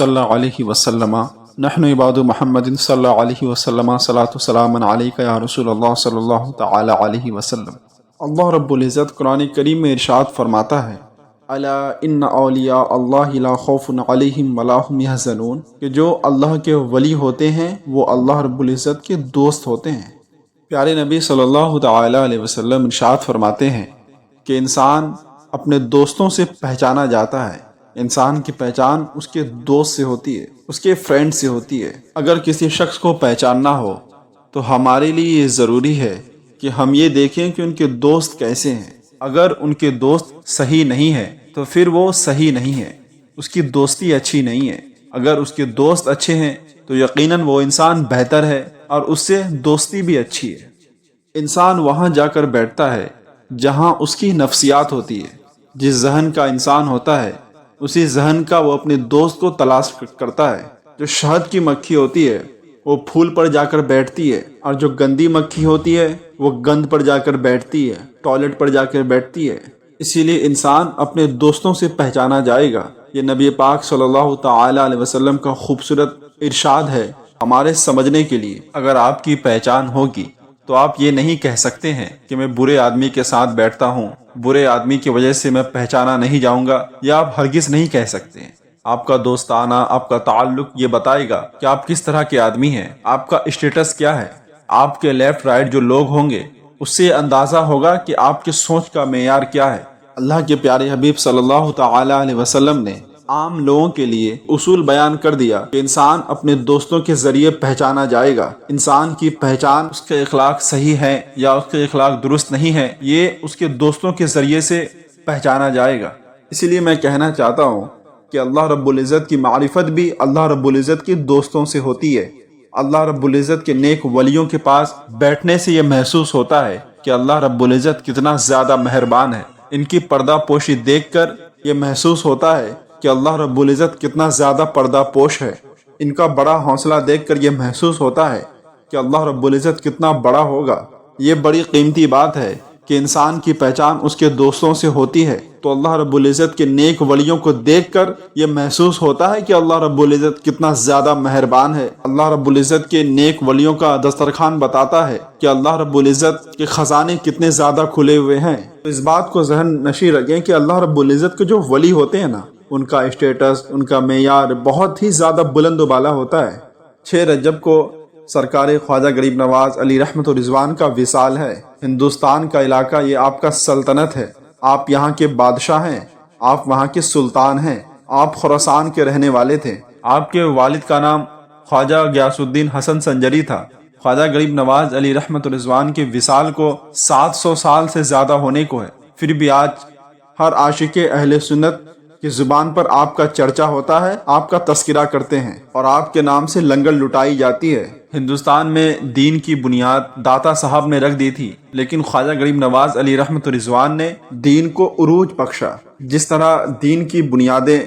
صلی اللہ علیہ وسلم نحن عباد محمد صلی اللہ علیہ وسلم صلاۃ السلام علیک یا رسول اللہ صلی اللہ تعالی علیہ وسلم۔ اللہ رب العزت قرآن کریم میں ارشاد فرماتا ہے الا ان اولیاء اللہ لا خوف علیہم ولا هم یحزنون، کہ جو اللہ کے ولی ہوتے ہیں وہ اللہ رب العزت کے دوست ہوتے ہیں۔ پیارے نبی صلی اللہ تعالی علیہ وسلم ارشاد فرماتے ہیں کہ انسان اپنے دوستوں سے پہچانا جاتا ہے۔ انسان کی پہچان اس کے دوست سے ہوتی ہے، اس کے فرینڈ سے ہوتی ہے۔ اگر کسی شخص کو پہچاننا ہو تو ہمارے لیے یہ ضروری ہے کہ ہم یہ دیکھیں کہ ان کے دوست کیسے ہیں۔ اگر ان کے دوست صحیح نہیں ہے تو پھر وہ صحیح نہیں ہے، اس کی دوستی اچھی نہیں ہے۔ اگر اس کے دوست اچھے ہیں تو یقیناً وہ انسان بہتر ہے اور اس سے دوستی بھی اچھی ہے۔ انسان وہاں جا کر بیٹھتا ہے جہاں اس کی نفسیات ہوتی ہے۔ جس ذہن کا انسان ہوتا ہے اسی ذہن کا وہ اپنے دوست کو تلاش کرتا ہے۔ جو شہد کی مکھی ہوتی ہے وہ پھول پر جا کر بیٹھتی ہے، اور جو گندی مکھی ہوتی ہے وہ گند پر جا کر بیٹھتی ہے، ٹوائلٹ پر جا کر بیٹھتی ہے۔ اسی لیے انسان اپنے دوستوں سے پہچانا جائے گا۔ یہ نبی پاک صلی اللہ تعالی علیہ وسلم کا خوبصورت ارشاد ہے ہمارے سمجھنے کے لیے۔ اگر آپ کی پہچان ہوگی تو آپ یہ نہیں کہہ سکتے ہیں کہ میں برے آدمی کے ساتھ بیٹھتا ہوں، برے آدمی کی وجہ سے میں پہچانا نہیں جاؤں گا، یا آپ ہرگز نہیں کہہ سکتے ہیں۔ آپ کا دوستانہ، آپ کا تعلق یہ بتائے گا کہ آپ کس طرح کے آدمی ہیں، آپ کا اسٹیٹس کیا ہے۔ آپ کے لیفٹ رائٹ جو لوگ ہوں گے اس سے اندازہ ہوگا کہ آپ کے سوچ کا معیار کیا ہے۔ اللہ کے پیارے حبیب صلی اللہ تعالی علیہ وسلم نے عام لوگوں کے لیے اصول بیان کر دیا کہ انسان اپنے دوستوں کے ذریعے پہچانا جائے گا۔ انسان کی پہچان اس کے اخلاق صحیح ہے یا اس کے اخلاق درست نہیں ہے، یہ اس کے دوستوں کے ذریعے سے پہچانا جائے گا۔ اسی لیے میں کہنا چاہتا ہوں کہ اللہ رب العزت کی معرفت بھی اللہ رب العزت کے دوستوں سے ہوتی ہے۔ اللہ رب العزت کے نیک ولیوں کے پاس بیٹھنے سے یہ محسوس ہوتا ہے کہ اللہ رب العزت کتنا زیادہ مہربان ہے۔ ان کی پردہ پوشی دیکھ کر یہ محسوس ہوتا ہے کہ اللہ رب العزت کتنا زیادہ پردہ پوش ہے۔ ان کا بڑا حوصلہ دیکھ کر یہ محسوس ہوتا ہے کہ اللہ رب العزت کتنا بڑا ہوگا۔ یہ بڑی قیمتی بات ہے کہ انسان کی پہچان اس کے دوستوں سے ہوتی ہے، تو اللہ رب العزت کے نیک ولیوں کو دیکھ کر یہ محسوس ہوتا ہے کہ اللہ رب العزت کتنا زیادہ مہربان ہے۔ اللہ رب العزت کے نیک ولیوں کا دسترخوان بتاتا ہے کہ اللہ رب العزت کے خزانے کتنے زیادہ کھلے ہوئے ہیں۔ تو اس بات کو ذہن نشین رکھیں کہ اللہ رب العزت کے جو ولی ہوتے ہیں نا، ان کا اسٹیٹس، ان کا معیار بہت ہی زیادہ بلند و بالا ہوتا ہے۔ 6 رجب کو سرکار خواجہ غریب نواز علی رحمت و رضوان کا وصال ہے۔ ہندوستان کا علاقہ یہ آپ کا سلطنت ہے، آپ یہاں کے بادشاہ ہیں، آپ وہاں کے سلطان ہیں، آپ خراسان کے رہنے والے تھے۔ آپ کے والد کا نام خواجہ غیاث الدین حسن سنجری تھا۔ خواجہ غریب نواز علی رحمت و رضوان کے وصال کو 700 سال سے زیادہ ہونے کو ہے، پھر بھی آج ہر عاشق اہل سنت کی زبان پر آپ کا چرچا ہوتا ہے، آپ کا تذکرہ کرتے ہیں، اور آپ کے نام سے لنگر لٹائی جاتی ہے۔ ہندوستان میں دین کی بنیاد داتا صاحب نے رکھ دی تھی، لیکن خواجہ غریب نواز علی رحمت رضوان نے دین کو عروج بخشا۔ جس طرح دین کی بنیادیں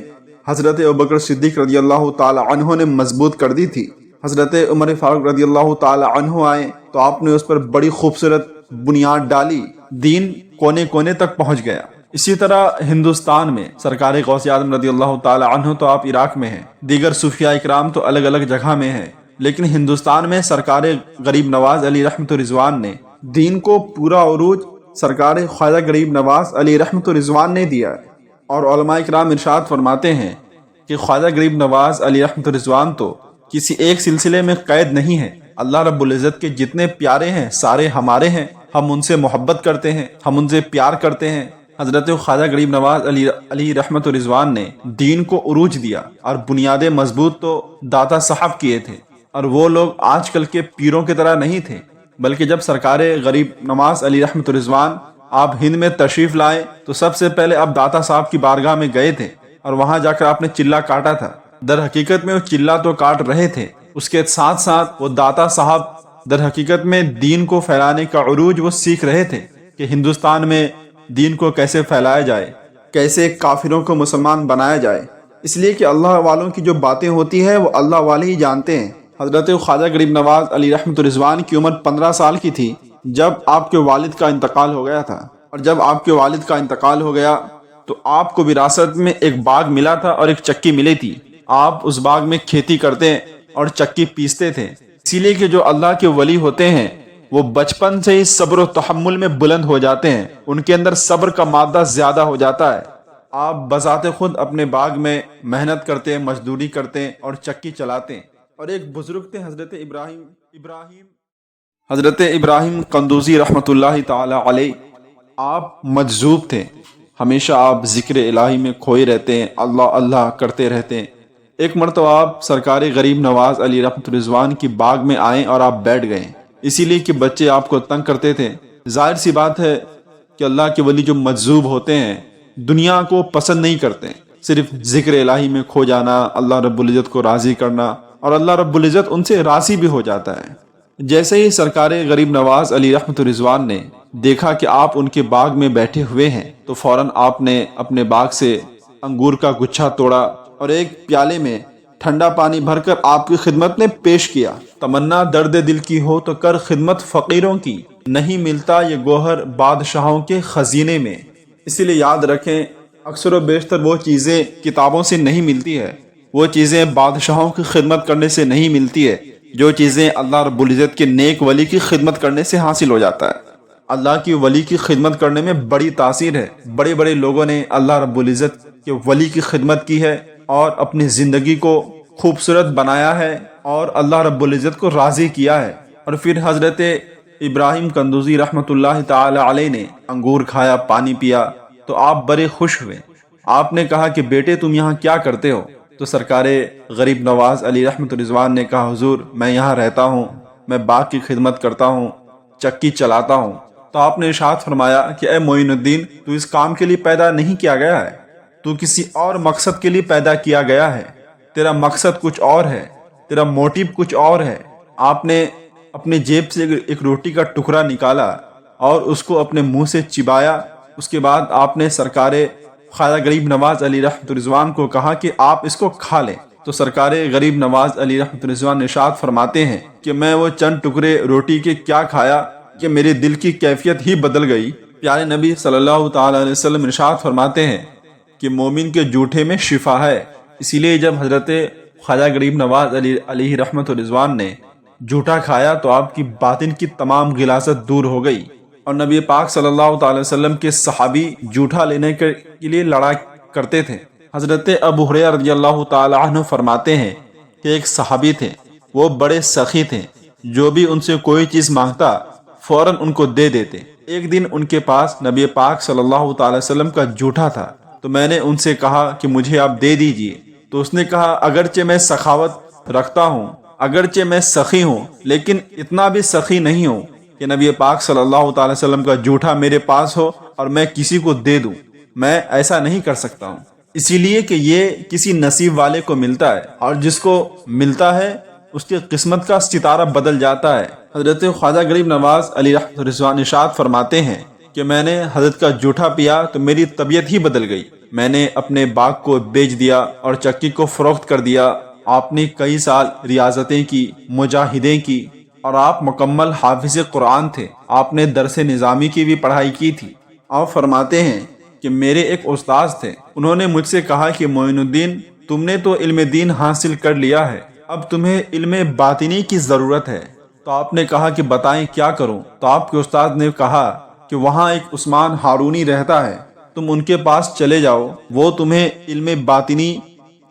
حضرت ابوبکر صدیق رضی اللہ تعالی عنہ نے مضبوط کر دی تھی، حضرت عمر فاروق رضی اللہ تعالی عنہ آئے تو آپ نے اس پر بڑی خوبصورت بنیاد ڈالی، دین کونے کونے تک پہنچ گیا۔ اسی طرح ہندوستان میں سرکار غوث اعظم رضی اللہ تعالی عنہ تو آپ عراق میں ہیں، دیگر صوفیاء اکرام تو الگ الگ جگہ میں ہیں، لیکن ہندوستان میں سرکار غریب نواز علی رحمت رضوان نے دین کو پورا عروج سرکار خواجہ غریب نواز علی رحمت رضوان نے دیا۔ اور علماء اکرام ارشاد فرماتے ہیں کہ خواجہ غریب نواز علی رحمت رضوان تو کسی ایک سلسلے میں قید نہیں ہے۔ اللہ رب العزت کے جتنے پیارے ہیں سارے ہمارے ہیں، ہم ان سے محبت کرتے ہیں، ہم ان سے پیار کرتے ہیں۔ حضرت خواجہ غریب نواز علی رحمت رضوان نے دین کو عروج دیا، اور بنیادیں مضبوط تو داتا صاحب کیے تھے، اور وہ لوگ آج کل کے پیروں کی طرح نہیں تھے، بلکہ جب سرکار غریب نواز علی رحمت رضوان آپ ہند میں تشریف لائے تو سب سے پہلے آپ داتا صاحب کی بارگاہ میں گئے تھے، اور وہاں جا کر آپ نے چلہ کاٹا تھا۔ در حقیقت میں وہ چلہ تو کاٹ رہے تھے، اس کے ساتھ ساتھ وہ داتا صاحب در حقیقت میں دین کو پھیلانے کا عروج وہ سیکھ رہے تھے کہ ہندوستان میں دین کو کیسے پھیلایا جائے، کیسے کافروں کو مسلمان بنایا جائے۔ اس لیے کہ اللہ والوں کی جو باتیں ہوتی ہیں وہ اللہ والے ہی جانتے ہیں۔ حضرت خواجہ غریب نواز علی رحمت رضوان کی عمر 15 سال کی تھی جب آپ کے والد کا انتقال ہو گیا تھا، اور جب آپ کے والد کا انتقال ہو گیا تو آپ کو وراثت میں ایک باغ ملا تھا اور ایک چکی ملی تھی۔ آپ اس باغ میں کھیتی کرتے اور چکی پیستے تھے۔ اسی لیے کہ جو اللہ کے ولی ہوتے ہیں وہ بچپن سے ہی صبر و تحمل میں بلند ہو جاتے ہیں، ان کے اندر صبر کا مادہ زیادہ ہو جاتا ہے۔ آپ بذات خود اپنے باغ میں محنت کرتے، مزدوری کرتے اور چکی چلاتے۔ اور ایک بزرگ تھے حضرت ابراہیم قندوزی رحمۃ اللہ تعالی علیہ۔ آپ مجذوب تھے، ہمیشہ آپ ذکر الہی میں کھوئے رہتے ہیں، اللہ اللہ کرتے رہتے ہیں۔ ایک مرتبہ آپ سرکار غریب نواز علی رحمۃ الرضوان کی باغ میں آئے اور آپ بیٹھ گئے، اسی لیے کہ بچے آپ کو تنگ کرتے تھے۔ ظاہر سی بات ہے کہ اللہ کے ولی جو مجذوب ہوتے ہیں دنیا کو پسند نہیں کرتے، صرف ذکر الہی میں کھو جانا، اللہ رب العزت کو راضی کرنا، اور اللہ رب العزت ان سے راضی بھی ہو جاتا ہے۔ جیسے ہی سرکار غریب نواز علی رحمۃ الرضوان نے دیکھا کہ آپ ان کے باغ میں بیٹھے ہوئے ہیں تو فوراً آپ نے اپنے باغ سے انگور کا گچھا توڑا اور ایک پیالے میں ٹھنڈا پانی بھر کر آپ کی خدمت میں پیش کیا۔ تمنا درد دل کی ہو تو کر خدمت فقیروں کی، نہیں ملتا یہ گوہر بادشاہوں کے خزینے میں۔ اسی لیے یاد رکھیں، اکثر و بیشتر وہ چیزیں کتابوں سے نہیں ملتی ہے، وہ چیزیں بادشاہوں کی خدمت کرنے سے نہیں ملتی ہے، جو چیزیں اللہ رب العزت کے نیک ولی کی خدمت کرنے سے حاصل ہو جاتا ہے۔ اللہ کی ولی کی خدمت کرنے میں بڑی تاثیر ہے۔ بڑے بڑے لوگوں نے اللہ رب العزت کے ولی کی خدمت کی ہے اور اپنی زندگی کو خوبصورت بنایا ہے اور اللہ رب العزت کو راضی کیا ہے۔ اور پھر حضرت ابراہیم قندوزی رحمۃ اللہ تعالی علیہ نے انگور کھایا، پانی پیا تو آپ بڑے خوش ہوئے۔ آپ نے کہا کہ بیٹے تم یہاں کیا کرتے ہو؟ تو سرکار غریب نواز علی رحمۃ الرضوان نے کہا حضور میں یہاں رہتا ہوں، میں باغ کی خدمت کرتا ہوں، چکی چلاتا ہوں۔ تو آپ نے ارشاد فرمایا کہ اے معین الدین، تو اس کام کے لیے پیدا نہیں کیا گیا ہے، تو کسی اور مقصد کے لیے پیدا کیا گیا ہے، تیرا مقصد کچھ اور ہے، تیرا موٹیو کچھ اور ہے۔ آپ نے اپنے جیب سے ایک روٹی کا ٹکڑا نکالا اور اس کو اپنے منہ سے چبایا۔ اس کے بعد آپ نے سرکار خواجہ غریب نواز علی رحمۃ الرضوان کو کہا کہ آپ اس کو کھا لیں۔ تو سرکار غریب نواز علی رحمۃ الرضوان ارشاد فرماتے ہیں کہ میں وہ چند ٹکڑے روٹی کے کیا کھایا کہ میرے دل کی کیفیت ہی بدل گئی۔ پیارے نبی صلی اللہ تعالی علیہ وسلم ارشاد فرماتے ہیں کہ مومن کے جوٹے میں شفا ہے۔ اسی لیے جب حضرت خواجہ غریب نواز علیہ رحمۃ الرضوان نے جھوٹا کھایا تو آپ کی باطن کی تمام غلاظت دور ہو گئی، اور نبی پاک صلی اللہ تعالی وسلم کے صحابی جھوٹا لینے کے لیے لڑا کرتے تھے۔ حضرت ابو ہریرہ رضی اللہ تعالی عنہ فرماتے ہیں کہ ایک صحابی تھے، وہ بڑے سخی تھے، جو بھی ان سے کوئی چیز مانگتا فوراً ان کو دے دیتے۔ ایک دن ان کے پاس نبی پاک صلی اللہ تعالی وسلم کا جھوٹا تھا، تو میں نے ان سے کہا کہ مجھے آپ دے دیجئے۔ تو اس نے کہا اگرچہ میں سخاوت رکھتا ہوں، اگرچہ میں سخی ہوں، لیکن اتنا بھی سخی نہیں ہوں کہ نبی پاک صلی اللہ تعالی وسلم کا جھوٹا میرے پاس ہو اور میں کسی کو دے دوں، میں ایسا نہیں کر سکتا ہوں۔ اسی لیے کہ یہ کسی نصیب والے کو ملتا ہے، اور جس کو ملتا ہے اس کی قسمت کا ستارہ بدل جاتا ہے۔ حضرت خواجہ غریب نواز علی رحمۃ الرضوان ارشاد فرماتے ہیں کہ میں نے حضرت کا جھوٹا پیا تو میری طبیعت ہی بدل گئی، میں نے اپنے باغ کو بیچ دیا اور چکی کو فروخت کر دیا۔ آپ نے کئی سال ریاضتیں کی، مجاہدیں کی، اور آپ مکمل حافظ قرآن تھے۔ آپ نے درس نظامی کی بھی پڑھائی کی تھی۔ آپ فرماتے ہیں کہ میرے ایک استاد تھے، انہوں نے مجھ سے کہا کہ معین الدین تم نے تو علم دین حاصل کر لیا ہے، اب تمہیں علم باطنی کی ضرورت ہے۔ تو آپ نے کہا کہ بتائیں کیا کروں؟ تو آپ کے استاد نے کہا کہ وہاں ایک عثمان ہارونی رہتا ہے، تم ان کے پاس چلے جاؤ، وہ تمہیں علم باطنی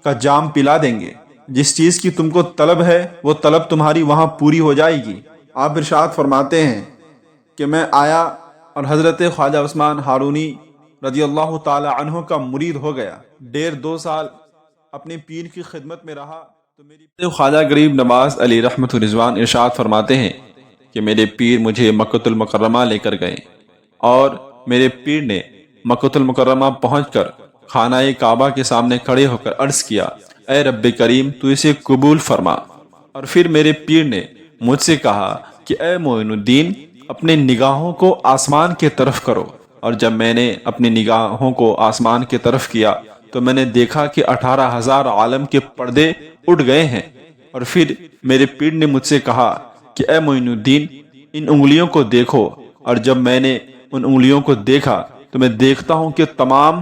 کا جام پلا دیں گے، جس چیز کی تم کو طلب ہے وہ طلب تمہاری وہاں پوری ہو جائے گی۔ آپ ارشاد فرماتے ہیں کہ میں آیا اور حضرت خواجہ عثمان ہارونی رضی اللہ تعالی عنہ کا مرید ہو گیا، 1.5-2 سال اپنے پیر کی خدمت میں رہا۔ تو میری خواجہ غریب نواز علی رحمۃ الرضوان ارشاد فرماتے ہیں کہ میرے پیر مجھے مکۃ المکرمہ لے کر گئے، اور میرے پیر نے مکۃ المکرمہ پہنچ کر خانہ کعبہ کے سامنے کھڑے ہو کر عرض کیا اے رب کریم تو اسے قبول فرما۔ اور پھر میرے پیر نے مجھ سے کہا کہ اے معین الدین اپنے نگاہوں کو آسمان کے طرف کرو۔ اور جب میں نے اپنی نگاہوں کو آسمان کے طرف کیا تو میں نے دیکھا کہ 18,000 عالم کے پردے اٹھ گئے ہیں۔ اور پھر میرے پیر نے مجھ سے کہا کہ اے معین الدین ان انگلیوں کو دیکھو۔ اور جب میں نے ان انگلیوں کو دیکھا تو میں دیکھتا ہوں کہ تمام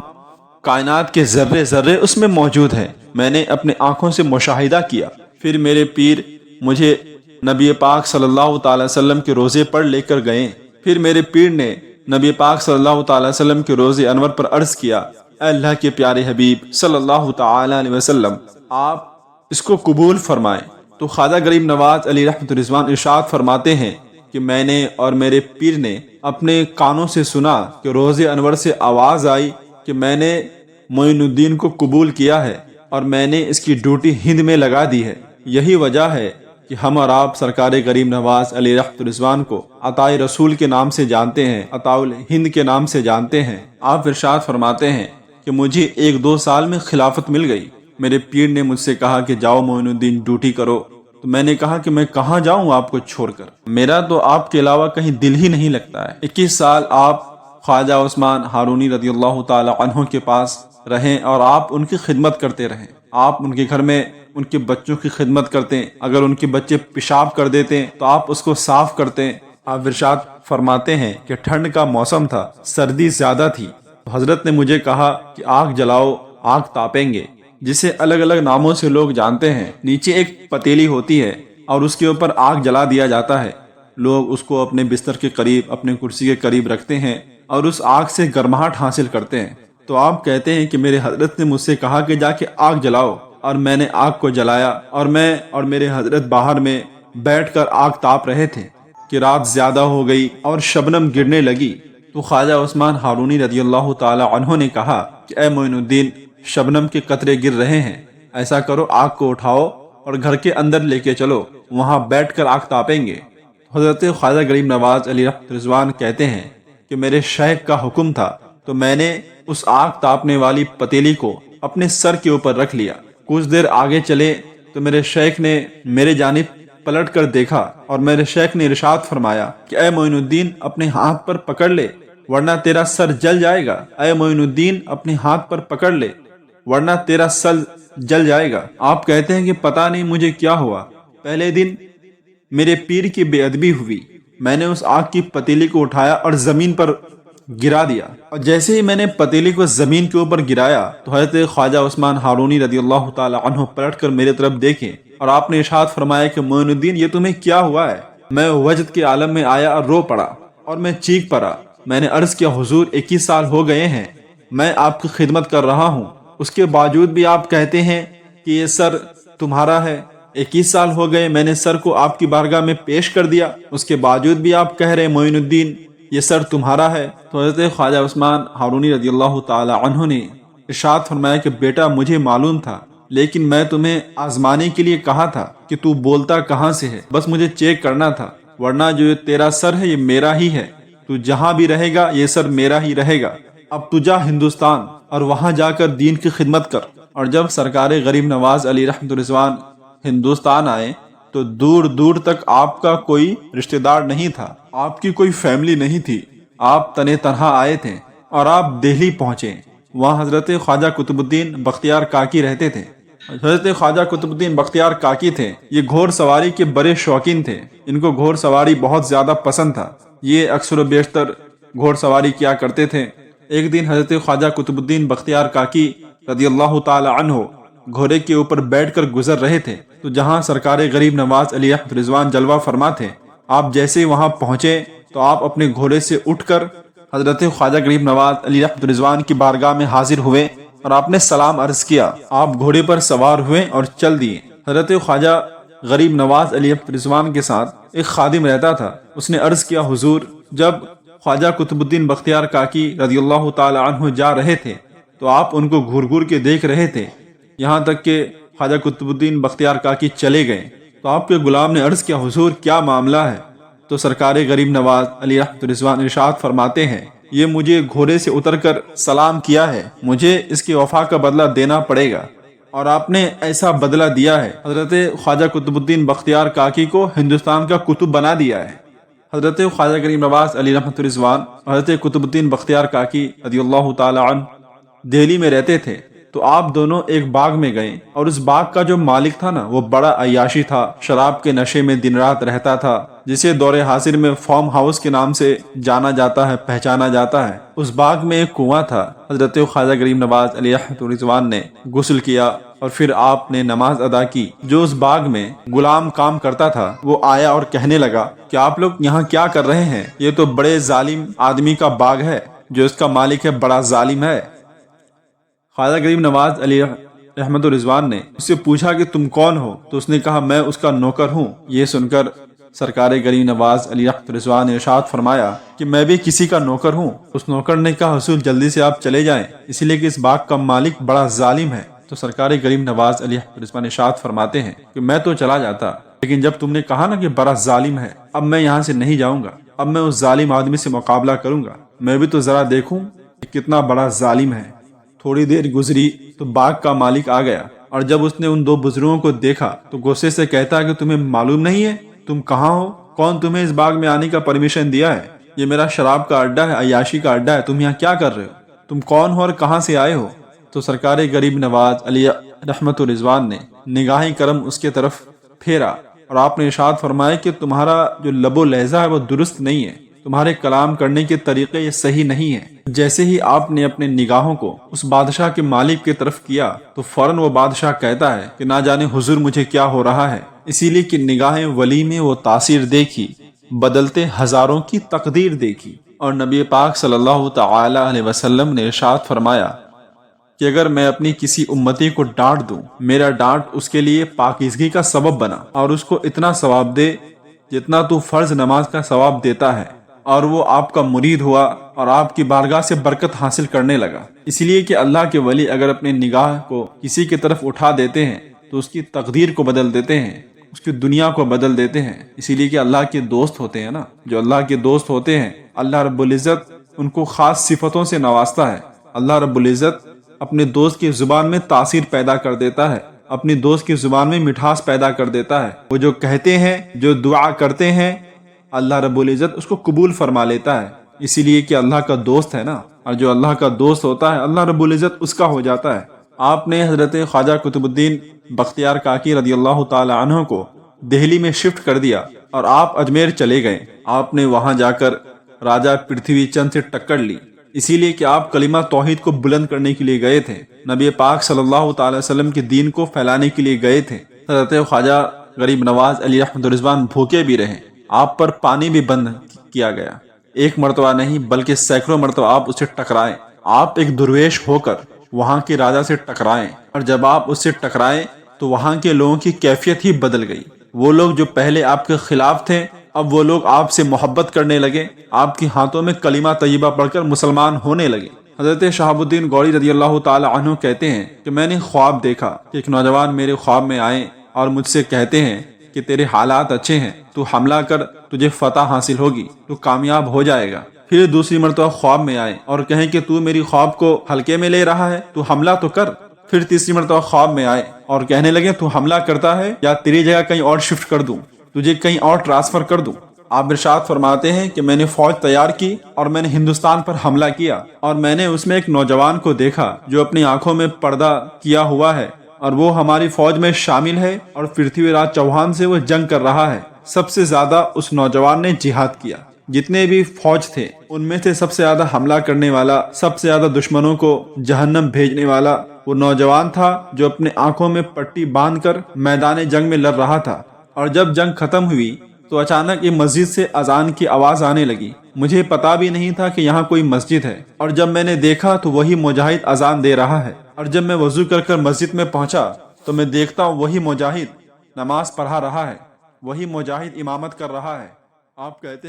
کائنات کے ذرے ذرے اس میں موجود ہیں۔ میں نے اپنے آنکھوں سے مشاہدہ کیا۔ پھر میرے پیر مجھے نبی پاک صلی اللہ تعالی وسلم کے روزے پر لے کر گئے۔ پھر میرے پیر نے نبی پاک صلی اللہ تعالی وسلم کے روزے انور پر عرض کیا، اے اللہ کے پیارے حبیب صلی اللہ تعالی علیہ وسلم، آپ اس کو قبول فرمائیں۔ تو خواجہ غریب نواز علی رحمۃ الرضوان ارشاد فرماتے ہیں کہ میں نے اور میرے پیر نے اپنے کانوں سے سنا کہ روزے انور سے آواز آئی کہ میں نے معین الدین کو قبول کیا ہے اور میں نے اس کی ڈیوٹی ہند میں لگا دی ہے۔ یہی وجہ ہے کہ ہم اور آپ سرکار غریب نواز علی رحمۃ الرضوان کو عطائے رسول کے نام سے جانتے ہیں، عطاء الہند کے نام سے جانتے ہیں۔ آپ ارشاد فرماتے ہیں کہ مجھے 1-2 سال میں خلافت مل گئی۔ میرے پیر نے مجھ سے کہا کہ جاؤ معین الدین ڈیوٹی کرو، تو میں نے کہا کہ میں کہاں جاؤں آپ کو چھوڑ کر، میرا تو آپ کے علاوہ کہیں دل ہی نہیں لگتا ہے۔ 21 سال آپ خواجہ عثمان ہارونی رضی اللہ تعالی عنہ کے پاس رہیں اور آپ ان کی خدمت کرتے رہیں۔ آپ ان کے گھر میں ان کے بچوں کی خدمت کرتے ہیں، اگر ان کے بچے پیشاب کر دیتے ہیں تو آپ اس کو صاف کرتے ہیں۔ آپ ارشاد فرماتے ہیں کہ ٹھنڈ کا موسم تھا، سردی زیادہ تھی، تو حضرت نے مجھے کہا کہ آگ جلاؤ، آگ تاپیں گے، جسے الگ الگ ناموں سے لوگ جانتے ہیں۔ نیچے ایک پتیلی ہوتی ہے اور اس کے اوپر آگ جلا دیا جاتا ہے، لوگ اس کو اپنے بستر کے قریب، اپنے کرسی کے قریب رکھتے ہیں اور اس آگ سے گرماہٹ حاصل کرتے ہیں۔ تو آپ کہتے ہیں کہ میرے حضرت نے مجھ سے کہا کہ جا کے آگ جلاؤ، اور میں نے آگ کو جلایا اور میں اور میرے حضرت باہر میں بیٹھ کر آگ تاپ رہے تھے کہ رات زیادہ ہو گئی اور شبنم گرنے لگی۔ تو خواجہ عثمان ہارونی رضی اللہ تعالی عنہ نے کہا کہ اے معین الدین، شبنم کے قطرے گر رہے ہیں، ایسا کرو آگ کو اٹھاؤ اور گھر کے اندر لے کے چلو، وہاں بیٹھ کر آگ تاپیں گے۔ حضرت خواجہ غریب نواز علی رحمۃ الرضوان کہتے ہیں کہ میرے شیخ کا حکم تھا تو میں نے اس آگ تاپنے والی پتیلی کو اپنے سر کے اوپر رکھ لیا۔ کچھ دیر آگے چلے تو میرے شیخ نے میرے جانب پلٹ کر دیکھا اور میرے شیخ نے ارشاد فرمایا کہ اے معین الدین، اپنے ہاتھ پر پکڑ لے ورنہ تیرا سر جل جائے گا۔ اے معین الدین، اپنے ہاتھ پر پکڑ لے ورنہ تیرا سر جل جائے گا۔ آپ کہتے ہیں کہ پتہ نہیں مجھے کیا ہوا، پہلے دن میرے پیر کی بے ادبی ہوئی، میں نے اس آگ کی پتیلی کو اٹھایا اور زمین پر گرا دیا، اور جیسے ہی میں نے پتیلی کو زمین کے اوپر گرایا تو حضرت خواجہ عثمان ہارونی رضی اللہ تعالی عنہ پلٹ کر میرے طرف دیکھے اور آپ نے ارشاد فرمایا کہ معین الدین، یہ تمہیں کیا ہوا ہے؟ میں وجد کے عالم میں آیا اور رو پڑا اور میں چیخ پڑا۔ میں نے عرض کیا حضور 21 سال ہو گئے ہیں میں آپ کی خدمت کر رہا ہوں، اس کے باوجود بھی آپ کہتے ہیں کہ یہ سر تمہارا ہے۔ 21 سال ہو گئے میں نے سر کو آپ کی بارگاہ میں پیش کر دیا، اس کے باوجود بھی آپ کہہ رہے معین الدین یہ سر تمہارا ہے۔ تو حضرت خواجہ عثمان ہارونی رضی اللہ تعالی عنہ نے ارشاد فرمایا کہ بیٹا، مجھے معلوم تھا، لیکن میں تمہیں آزمانے کے لیے کہا تھا کہ تو بولتا کہاں سے ہے، بس مجھے چیک کرنا تھا، ورنہ جو یہ تیرا سر ہے یہ میرا ہی ہے، تو جہاں بھی رہے گا یہ سر میرا ہی رہے گا۔ اب تو جا ہندوستان اور وہاں جا کر دین کی خدمت کر۔ اور جب سرکار غریب نواز علی رحمۃ الرضوان ہندوستان آئے تو دور دور تک آپ کا کوئی رشتہ دار نہیں تھا، آپ کی کوئی فیملی نہیں تھی، آپ تنے تنہا آئے تھے اور آپ دہلی پہنچے۔ وہاں حضرت خواجہ قطب الدین بختیار کاکی رہتے تھے۔ حضرت خواجہ قطب الدین بختیار کاکی تھے، یہ گھوڑ سواری کے بڑے شوقین تھے، ان کو گھوڑ سواری بہت زیادہ پسند تھا، یہ اکثر و بیشتر گھوڑ سواری کیا کرتے تھے۔ ایک دن حضرت خواجہ قطب الدین بختیار کاکی رضی اللہ تعالی عنہ گھوڑے کے اوپر بیٹھ کر گزر رہے تھے، تو جہاں سرکار غریب نواز علی رحمۃ الرضوان جلوہ فرما تھے، آپ جیسے ہی وہاں پہنچے تو آپ اپنے گھوڑے سے اٹھ کر حضرت خواجہ غریب نواز علی رحمۃ الرضوان کی بارگاہ میں حاضر ہوئے اور آپ نے سلام عرض کیا۔ آپ گھوڑے پر سوار ہوئے اور چل دیے۔ حضرت خواجہ غریب نواز علی رحمۃ الرضوان کے ساتھ ایک خادم رہتا تھا، اس نے عرض کیا حضور، جب خواجہ قطب الدین بختیار کاکی رضی اللہ تعالی عنہ جا رہے تھے تو آپ ان کو گھور گھور کے دیکھ رہے تھے، یہاں تک کہ خواجہ قطب الدین بختیار کاکی چلے گئے تو آپ کے غلام نے عرض کیا حضور کیا معاملہ ہے؟ تو سرکار غریب نواز علی رحمۃ الرضوان ارشاد فرماتے ہیں یہ مجھے گھوڑے سے اتر کر سلام کیا ہے، مجھے اس کی وفا کا بدلہ دینا پڑے گا، اور آپ نے ایسا بدلہ دیا ہے، حضرت خواجہ قطب الدین بختیار کاکی کو ہندوستان کا قطب بنا دیا ہے۔ حضرت خواجہ غریب نواز علی رحمۃ الرضوان حضرت قطب الدین بختیار کاکی رضی اللہ تعالی عنہ دہلی میں رہتے تھے، تو آپ دونوں ایک باغ میں گئے اور اس باغ کا جو مالک تھا نا وہ بڑا عیاشی تھا، شراب کے نشے میں دن رات رہتا تھا، جسے دور حاضر میں فارم ہاؤس کے نام سے جانا جاتا ہے، پہچانا جاتا ہے۔ اس باغ میں ایک کنواں تھا۔ حضرت خواجہ غریب نواز علیہ الرضوان نے غسل کیا اور پھر آپ نے نماز ادا کی۔ جو اس باغ میں غلام کام کرتا تھا وہ آیا اور کہنے لگا کہ آپ لوگ یہاں کیا کر رہے ہیں؟ یہ تو بڑے ظالم آدمی کا باغ ہے، جو اس کا مالک ہے بڑا ظالم ہے۔ خواجہ غریب نواز علیہ رحمت الرضوان نے اس سے پوچھا کہ تم کون ہو؟ تو اس نے کہا میں اس کا نوکر ہوں۔ یہ سن کر سرکار غریب نواز علیہ رحمت الرضوان نے ارشاد فرمایا کہ میں بھی کسی کا نوکر ہوں۔ اس نوکر نے کہا حضور جلدی سے آپ چلے جائیں، اس لیے کہ اس باغ کا مالک بڑا ظالم ہے۔ تو سرکار غریب نواز علیہ رحمت الرضوان ارشاد فرماتے ہیں کہ میں تو چلا جاتا، لیکن جب تم نے کہا نا کہ بڑا ظالم ہے، اب میں یہاں سے نہیں جاؤں گا، اب میں اس ظالم آدمی سے مقابلہ کروں گا، میں بھی تو ذرا دیکھوں کہ کتنا بڑا ظالم ہے۔ تھوڑی دیر گزری تو باغ کا مالک آ گیا، اور جب اس نے ان دو بزرگوں کو دیکھا تو غصے سے کہتا کہ تمہیں معلوم نہیں ہے تم کہاں ہو؟ کون تمہیں اس باغ میں آنے کا پرمیشن دیا ہے؟ یہ میرا شراب کا اڈا ہے، عیاشی کا اڈا ہے، تم یہاں کیا کر رہے ہو؟ تم کون ہو اور کہاں سے آئے ہو؟ تو سرکار غریب نواز علیہ رحمت الرضوان نے نگاہ کرم اس کے طرف پھیرا اور آپ نے ارشاد فرمایا کہ تمہارا جو لب و لہجہ ہے وہ درست نہیں ہے، تمہارے کلام کرنے کے طریقے یہ صحیح نہیں ہے۔ جیسے ہی آپ نے اپنے نگاہوں کو اس بادشاہ کے مالک کی طرف کیا تو فوراً وہ بادشاہ کہتا ہے کہ نہ جانے حضور مجھے کیا ہو رہا ہے، اسی لیے کہ نگاہیں ولی میں وہ تاثیر دیکھی، بدلتے ہزاروں کی تقدیر دیکھی۔ اور نبی پاک صلی اللہ تعالی علیہ وسلم نے ارشاد فرمایا کہ اگر میں اپنی کسی امتی کو ڈانٹ دوں، میرا ڈانٹ اس کے لیے پاکیزگی کا سبب بنا اور اس کو اتنا ثواب دے جتنا تو فرض نماز کا ثواب دیتا ہے، اور وہ آپ کا مرید ہوا اور آپ کی بارگاہ سے برکت حاصل کرنے لگا۔ اس لیے کہ اللہ کے ولی اگر اپنی نگاہ کو کسی کی طرف اٹھا دیتے ہیں تو اس کی تقدیر کو بدل دیتے ہیں، اس کی دنیا کو بدل دیتے ہیں۔ اسی لیے کہ اللہ کے دوست ہوتے ہیں نا، جو اللہ کے دوست ہوتے ہیں اللہ رب العزت ان کو خاص صفتوں سے نوازتا ہے۔ اللہ رب العزت اپنے دوست کی زبان میں تاثیر پیدا کر دیتا ہے، اپنی دوست کی زبان میں مٹھاس پیدا کر دیتا ہے۔ وہ جو کہتے ہیں، جو دعا کرتے ہیں، اللہ رب العزت اس کو قبول فرما لیتا ہے، اسی لیے کہ اللہ کا دوست ہے نا، اور جو اللہ کا دوست ہوتا ہے اللہ رب العزت اس کا ہو جاتا ہے۔ آپ نے حضرت خواجہ قطب الدین بختیار کاکی رضی اللہ تعالی عنہ کو دہلی میں شفٹ کر دیا اور آپ اجمیر چلے گئے۔ آپ نے وہاں جا کر راجہ پرتھوی چند سے ٹکر لی، اسی لیے کہ آپ کلمہ توحید کو بلند کرنے کے لیے گئے تھے، نبی پاک صلی اللہ تعالی وسلم کے دین کو پھیلانے کے لیے گئے تھے۔ حضرت خواجہ غریب نواز علیہ رحمت الرضوان بھوکے بھی رہے، آپ پر پانی بھی بند کیا گیا، ایک مرتبہ نہیں بلکہ سینکڑوں مرتبہ آپ اسے ٹکرائے۔ آپ ایک درویش ہو کر وہاں کے راجہ سے ٹکرائے، اور جب آپ اس سے ٹکرائے تو وہاں کے لوگوں کی کیفیت ہی بدل گئی۔ وہ لوگ جو پہلے آپ کے خلاف تھے اب وہ لوگ آپ سے محبت کرنے لگے، آپ کے ہاتھوں میں کلمہ طیبہ پڑھ کر مسلمان ہونے لگے۔ حضرت شہاب الدین غوری رضی اللہ تعالی عنہ کہتے ہیں کہ میں نے خواب دیکھا کہ ایک نوجوان میرے خواب میں آئے اور مجھ سے کہتے ہیں کہ تیرے حالات اچھے ہیں، تو حملہ کر، تجھے فتح حاصل ہوگی، تو کامیاب ہو جائے گا۔ پھر دوسری مرتبہ خواب میں آئے اور کہیں کہ تو میری خواب کو ہلکے میں لے رہا ہے، تو حملہ تو کر۔ پھر تیسری مرتبہ خواب میں آئے اور کہنے لگے تو حملہ کرتا ہے یا تیری جگہ کہیں اور شفٹ کر دوں، تجھے کہیں اور ٹرانسفر کر دوں۔ آپ ارشاد فرماتے ہیں کہ میں نے فوج تیار کی اور میں نے ہندوستان پر حملہ کیا، اور میں نے اس میں ایک نوجوان کو دیکھا جو اپنی آنکھوں میں پردہ کیا ہوا ہے، اور وہ ہماری فوج میں شامل ہے اور پرتھوی راج چوہان سے وہ جنگ کر رہا ہے۔ سب سے زیادہ اس نوجوان نے جہاد کیا، جتنے بھی فوج تھے ان میں سے سب سے زیادہ حملہ کرنے والا، سب سے زیادہ دشمنوں کو جہنم بھیجنے والا وہ نوجوان تھا جو اپنے آنکھوں میں پٹی باندھ کر میدان جنگ میں لڑ رہا تھا۔ اور جب جنگ ختم ہوئی تو اچانک یہ مسجد سے اذان کی آواز آنے لگی، مجھے پتا بھی نہیں تھا کہ یہاں کوئی مسجد ہے، اور جب میں نے دیکھا تو وہی مجاہد اذان دے رہا ہے، اور جب میں وضو کر کر مسجد میں پہنچا تو میں دیکھتا ہوں وہی مجاہد نماز پڑھا رہا ہے، وہی مجاہد امامت کر رہا ہے۔ آپ کہتے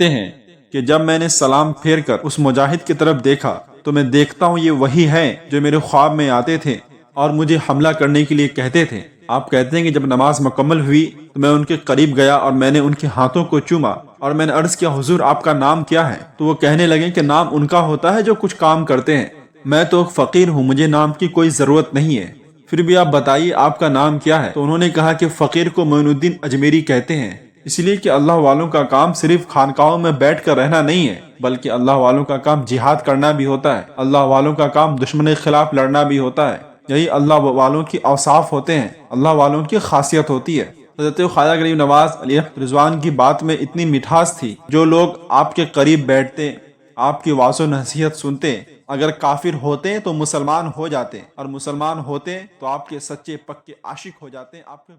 ہیں کہ جب میں نے سلام پھیر کر اس مجاہد کی طرف دیکھا تو میں دیکھتا ہوں یہ وہی ہے جو میرے خواب میں آتے تھے اور مجھے حملہ کرنے کے لیے کہتے تھے۔ آپ کہتے ہیں کہ جب نماز مکمل ہوئی تو میں ان کے قریب گیا اور میں نے ان کے ہاتھوں کو چوما اور میں نے عرض کیا حضور آپ کا نام کیا ہے؟ تو وہ کہنے لگے کہ نام ان کا ہوتا ہے جو کچھ کام کرتے ہیں، میں تو فقیر ہوں، مجھے نام کی کوئی ضرورت نہیں ہے، پھر بھی آپ بتائیے آپ کا نام کیا ہے؟ تو انہوں نے کہا کہ فقیر کو معین الدین اجمیری کہتے ہیں۔ اس لیے کہ اللہ والوں کا کام صرف خانقاہوں میں بیٹھ کر رہنا نہیں ہے، بلکہ اللہ والوں کا کام جہاد کرنا بھی ہوتا ہے، اللہ والوں کا کام دشمن کے خلاف لڑنا بھی ہوتا ہے۔ یہی اللہ والوں کی اوصاف ہوتے ہیں، اللہ والوں کی خاصیت ہوتی ہے۔ حضرت خواجہ غریب نواز علیہ رضوان کی بات میں اتنی مٹھاس تھی، جو لوگ آپ کے قریب بیٹھتے، آپ کی واعظ و نصیحت سنتے، اگر کافر ہوتے تو مسلمان ہو جاتے، اور مسلمان ہوتے تو آپ کے سچے پکے عاشق ہو جاتے، آپ کے